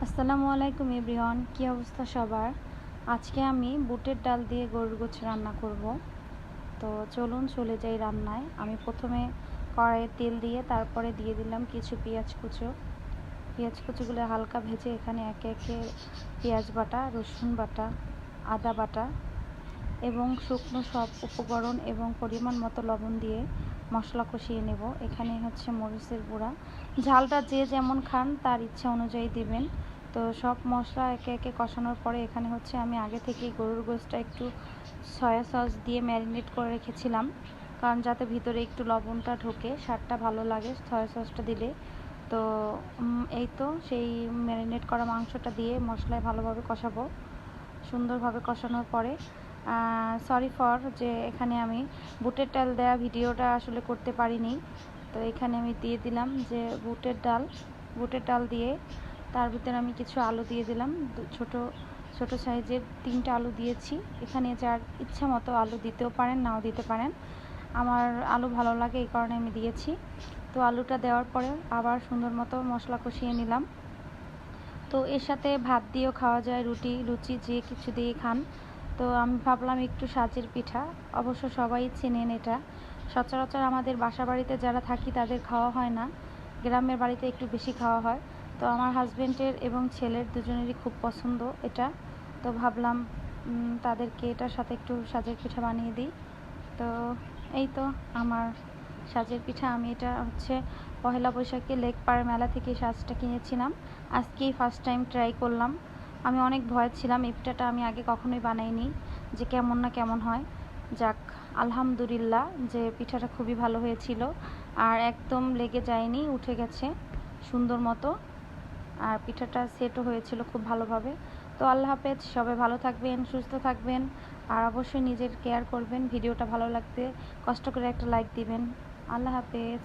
আসসালামু আলাইকুম এভরিওয়ান, কি অবস্থা সবার। আজকে আমি বুটের ডাল দিয়ে গরুর গোছ রান্না করব। তো চলুন চলে যাই রান্নায়। আমি প্রথমে কড়াইয়ে তেল দিয়ে তারপরে দিয়ে দিলাম কিছু পেঁয়াজ কুচোগুলো হালকা ভেজে এখানে একে একে পেঁয়াজ বাটা, রসুন বাটা, আদা বাটা এবং শুকনো সব উপকরণ এবং পরিমাণ মতো লবণ দিয়ে মশলা কষিয়ে নেব। এখানে হচ্ছে মরিচের গুঁড়া, ঝালটা যে যেমন খান তার ইচ্ছা অনুযায়ী দেবেন। তো সব মশলা একে একে কষানোর পরে এখানে হচ্ছে আমি আগে থেকেই গরুর গোশটা একটু সয়া সস দিয়ে ম্যারিনেট করে রেখেছিলাম, কারণ যাতে ভিতরে একটু লবণটা ঢোকে, স্বাদটা ভালো লাগে সয়া সসটা দিলে। তো এই তো সেই ম্যারিনেট করা মাংসটা দিয়ে মশলায় ভালোভাবে কষাবো। সুন্দরভাবে কষানোর পরে সরি ফর যে এখানে আমি বুটের ডাল দেওয়া ভিডিওটা আসলে করতে পারিনি। তো এখানে আমি দিয়ে দিলাম যে বুটের ডাল দিয়ে তার ভিতরে আমি কিছু আলু দিয়ে দিলাম, ছোট সাইজের 3টা আলু দিয়েছি। এখানে যার ইচ্ছা মতো আলু দিতেও পারেন, নাও দিতে পারেন। আমার আলু ভালো লাগে এই কারণে আমি দিয়েছি। তো আলুটা দেওয়ার পরে আবার সুন্দর মতো মশলা কষিয়ে নিলাম। তো এর সাথে ভাত দিয়েও খাওয়া যায়, রুটি লুচি যে কিছু দিয়ে খান। তো আমি ভাবলাম একটু সাজের পিঠা, অবশ্য সবাই চেনেন এটা, সচরাচর আমাদের বাসা বাড়িতে যারা থাকি তাদের খাওয়া হয় না, গ্রামের বাড়িতে একটু বেশি খাওয়া হয়। তো আমার হাজব্যান্ডের এবং ছেলের দুজনেরই খুব পছন্দ এটা। তো ভাবলাম তাদেরকে এটার সাথে একটু সাজের পিঠা বানিয়ে দিই। তো এই তো আমার সাজের পিঠা। আমি এটা হচ্ছে পহেলা বৈশাখে লেকপাড় মেলা থেকে সাজটা কিনেছিলাম, আজকেই ফার্স্ট টাইম ট্রাই করলাম। আমি অনেক ভয় ছিলাম, এই পিঠাটা আমি আগে কখনোই বানাইনি, যে কেমন না কেমন হয়। যাক, আলহামদুলিল্লাহ যে পিঠাটা খুবই ভালো হয়েছিল, আর একদম লেগে যায়নি, উঠে গেছে সুন্দর মতো, আর পিঠাটা সেটও হয়েছিল খুব ভালোভাবে। তো আল্লাহ হাফেজ, সবাই ভালো থাকবেন, সুস্থ থাকবেন, আর অবশ্যই নিজের কেয়ার করবেন। ভিডিওটা ভালো লাগতে কষ্ট করে একটা লাইক দিবেন। আল্লাহ হাফেজ।